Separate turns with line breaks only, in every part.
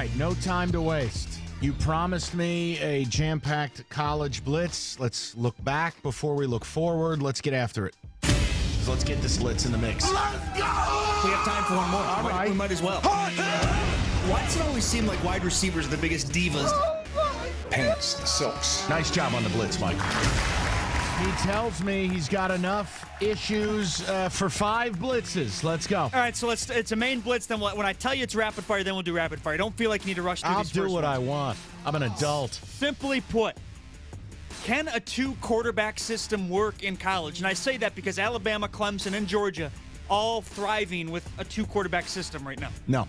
right, no time to waste. You promised me a jam-packed college blitz. Let's look back before we look forward. Let's get after it. So let's get this blitz in the mix.
Let's go!
We have time for one more.
All right.
We might as well. Why does it always seem like wide receivers are the biggest divas?
Pants, the silks.
Nice job on the blitz, Mike. He tells me he's got enough issues for 5 blitzes. Let's go.
All right, so it's a main blitz. Then when I tell you it's rapid fire, then we'll do rapid fire. Don't feel like you need to rush through these first
I'll do what
ones.
I want. I'm an adult.
Simply put, can a 2-quarterback system work in college? And I say that because Alabama, Clemson, and Georgia all thriving with a 2-quarterback system right now.
No.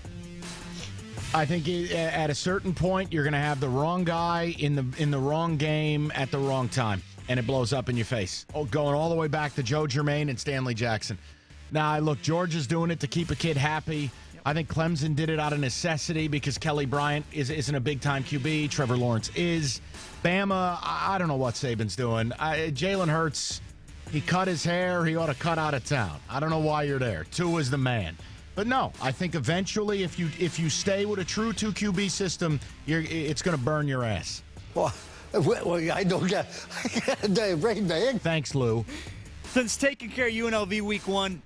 I think at a certain point, you're going to have the wrong guy in the wrong game at the wrong time, and it blows up in your face. Going all the way back to Joe Germain and Stanley Jackson. Now, look, Georgia's doing it to keep a kid happy. Yep. I think Clemson did it out of necessity because Kelly Bryant isn't a big-time QB. Trevor Lawrence is. Bama, I don't know what Saban's doing. Jalen Hurts, he cut his hair. He ought to cut out of town. I don't know why you're there. Tua is the man. But no, I think eventually if you stay with a true 2 QB system, it's going to burn your ass.
Well, I don't get the rain bag.
Thanks, Lou.
Since taking care of UNLV week 1,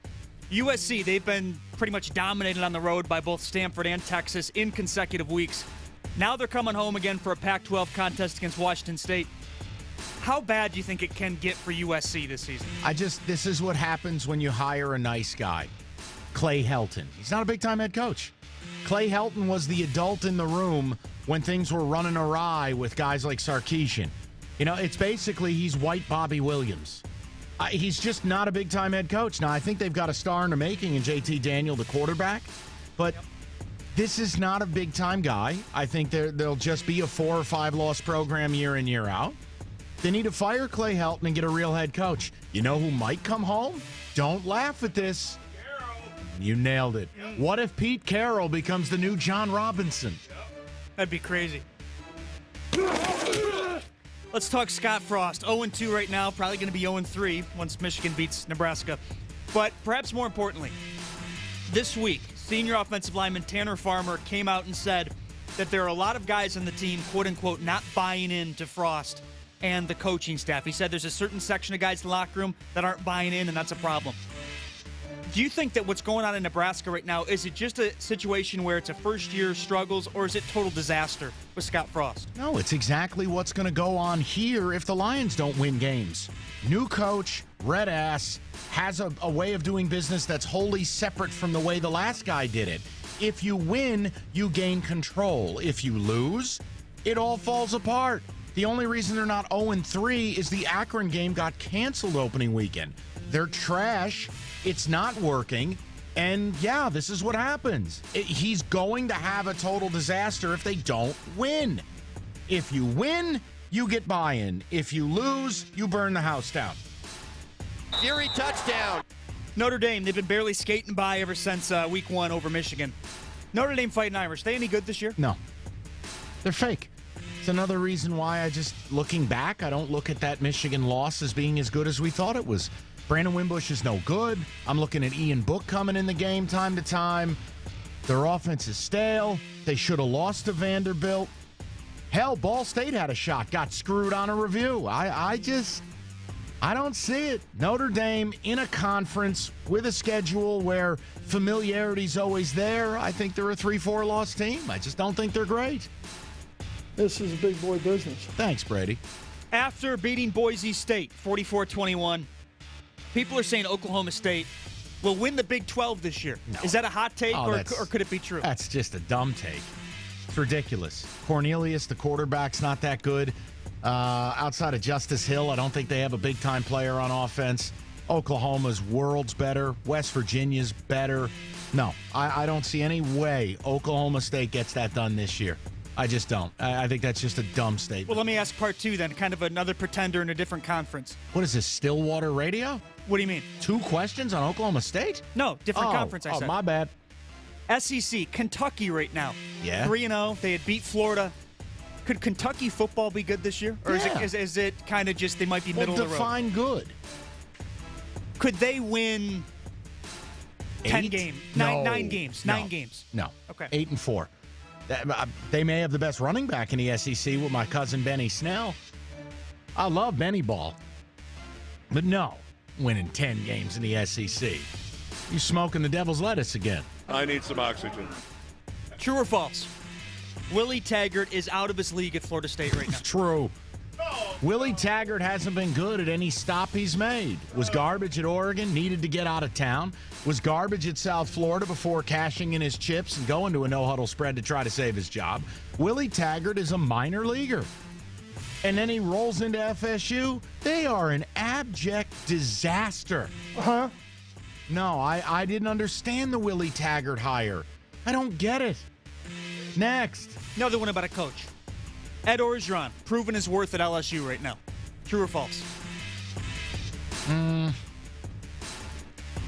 USC, they've been pretty much dominated on the road by both Stanford and Texas in consecutive weeks. Now they're coming home again for a Pac-12 contest against Washington State. How bad do you think it can get for USC this season?
This is what happens when you hire a nice guy. Clay Helton. He's not a big-time head coach. Clay Helton was the adult in the room when things were running awry with guys like Sarkisian. You know, it's basically he's white Bobby Williams. He's just not a big-time head coach. Now, I think they've got a star in the making in JT Daniel, the quarterback, but this is not a big-time guy. I think they'll just be a 4 or 5 loss program year in, year out. They need to fire Clay Helton and get a real head coach. You know who might come home? Don't laugh at this. You nailed it. What if Pete Carroll becomes the new John Robinson?
That'd be crazy. Let's talk Scott Frost. 0-2 right now, probably going to be 0-3 once Michigan beats Nebraska. But perhaps more importantly, this week, senior offensive lineman Tanner Farmer came out and said that there are a lot of guys on the team, quote-unquote, not buying into Frost and the coaching staff. He said there's a certain section of guys in the locker room that aren't buying in, and that's a problem. Do you think that what's going on in Nebraska right now, is it just a situation where it's a first-year struggles, or is it total disaster with Scott Frost?
No, it's exactly what's going to go on here if the Lions don't win games. New coach, red ass, has a way of doing business that's wholly separate from the way the last guy did it. If you win, you gain control. If you lose, it all falls apart. The only reason they're not 0-3 is the Akron game got canceled opening weekend. They're trash. It's not working. And, yeah, this is what happens. He's going to have a total disaster if they don't win. If you win, you get buy-in. If you lose, you burn the house down.
Fury touchdown.
Notre Dame, they've been barely skating by ever since week 1 over Michigan. Notre Dame Fighting Irish, they any good this year?
No. They're fake. It's another reason why looking back, I don't look at that Michigan loss as being as good as we thought it was. Brandon Wimbush is no good. I'm looking at Ian Book coming in the game time to time. Their offense is stale. They should have lost to Vanderbilt. Hell, Ball State had a shot, got screwed on a review. I don't see it. Notre Dame in a conference with a schedule where familiarity's always there. I think they're a 3-4 loss team. I just don't think they're great.
This is big boy business.
Thanks, Brady.
After beating Boise State 44-21, people are saying Oklahoma State will win the Big 12 this year.
No.
Is that a hot take, or could it be true?
That's just a dumb take. It's ridiculous. Cornelius, the quarterback's not that good. Outside of Justice Hill, I don't think they have a big-time player on offense. Oklahoma's worlds better. West Virginia's better. No, I don't see any way Oklahoma State gets that done this year. I just don't. I think that's just a dumb statement.
Well, let me ask part 2 then, kind of another pretender in a different conference.
What is this, Stillwater Radio?
What do you mean?
2 questions on Oklahoma State?
No, different conference, I said.
Oh, my bad.
SEC, Kentucky right now.
Yeah.
3-0. They had beat Florida. Could Kentucky football be good this year? Or
Yeah.
is it kind of just they might be middle of the road?
Define good.
Could they win 10
8?
games?
No.
9 games?
No.
9 games.
No.
Okay.
8-4. They may have the best running back in the SEC with my cousin Benny Snell. I love Benny Ball. But no, winning 10 games in the SEC. You smoking the devil's lettuce again.
I need some oxygen.
True or false? Willie Taggart is out of his league at Florida State right now.
It's true. Willie Taggart hasn't been good at any stop he's made. Was garbage at Oregon, needed to get out of town. Was garbage at South Florida before cashing in his chips and going to a no-huddle spread to try to save his job. Willie Taggart is a minor leaguer. And then he rolls into FSU. They are an abject disaster.
Huh?
No, I didn't understand the Willie Taggart hire. I don't get it. Next.
Another one about a coach. Ed Orgeron, proving his worth at LSU right now. True or false?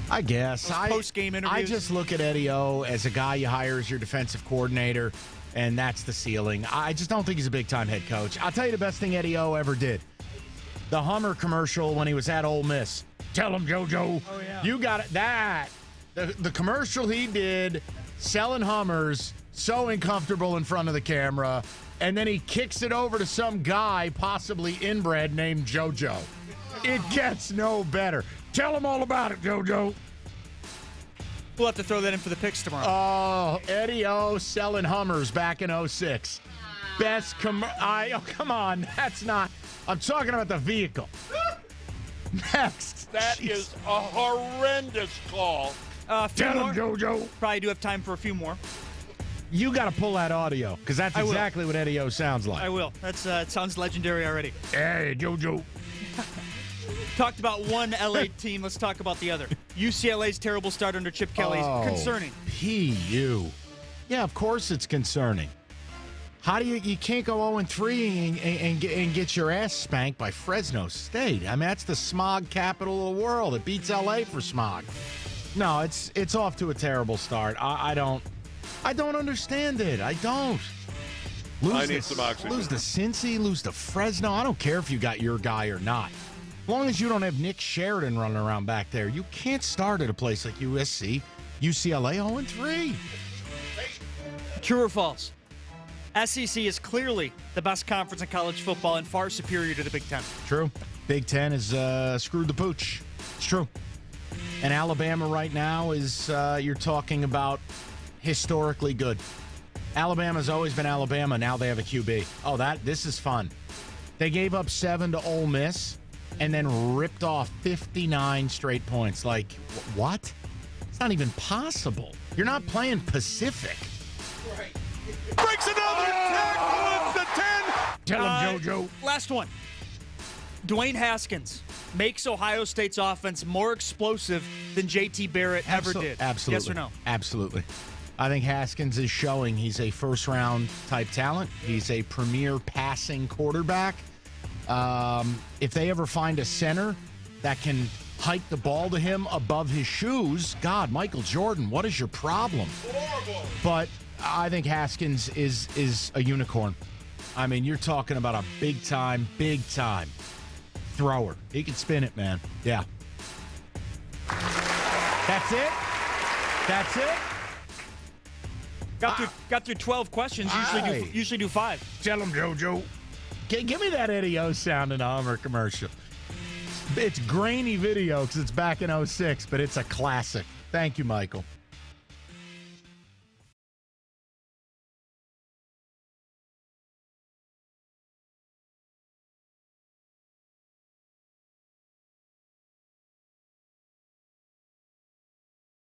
I guess.
Post-game interviews.
I just look at Eddie O as a guy you hire as your defensive coordinator, and that's the ceiling. I just don't think he's a big-time head coach. I'll tell you the best thing Eddie O ever did. The Hummer commercial when he was at Ole Miss. Tell him, JoJo.
Oh, yeah.
You got it. That. The commercial he did selling Hummers, so uncomfortable in front of the camera, and then he kicks it over to some guy, possibly inbred, named JoJo. It gets no better. Tell him all about it, JoJo.
We'll have to throw that in for the picks tomorrow.
Oh, Eddie O selling Hummers back in 06. Best oh, come on. That's not. I'm talking about the vehicle. Next.
That is a horrendous call.
Few
Tell
more.
him, JoJo.
Probably do have time for a few more.
You got to pull that audio, because that's
I will.
exactly what Eddie O sounds like.
I will. That's it sounds legendary already.
Hey, JoJo.
Talked about one LA team. Let's talk about the other. UCLA's terrible start under Chip Kelly is concerning.
PU. Yeah, of course it's concerning. How do you can't go 0-3 and get your ass spanked by Fresno State? I mean, that's the smog capital of the world. It beats LA for smog. No, it's off to a terrible start. I don't understand it. I don't.
I need some oxygen.
Lose to Cincy, lose to Fresno. I don't care if you got your guy or not. As long as you don't have Nick Sheridan running around back there, you can't start at a place like USC. UCLA 0-3.
True or false? SEC is clearly the best conference in college football and far superior to the Big Ten.
True. Big Ten has screwed the pooch. It's true. And Alabama right now is, you're talking about historically good. Alabama's always been Alabama. Now they have a QB. Oh, this is fun. They gave up 7 to Ole Miss and then ripped off 59 straight points. Like, what? It's not even possible. You're not playing Pacific.
Right. Breaks another tackle at the 10.
Tell him, JoJo.
Last one. Dwayne Haskins makes Ohio State's offense more explosive than J.T. Barrett ever did.
Absolutely.
Yes or no?
Absolutely. I think Haskins is showing he's a first-round type talent. He's a premier passing quarterback. If they ever find a center that can hike the ball to him above his shoes, God, Michael Jordan, what is your problem?
Horrible.
But I think Haskins is a unicorn. I mean, you're talking about a big-time thrower. He can spin it, man. Yeah. That's it? That's it?
Got through 12 questions. Usually do 5.
Tell him, JoJo. Give me that Eddie O sound in a Hummer commercial. It's grainy video because it's back in 06, but it's a classic. Thank you, Michael.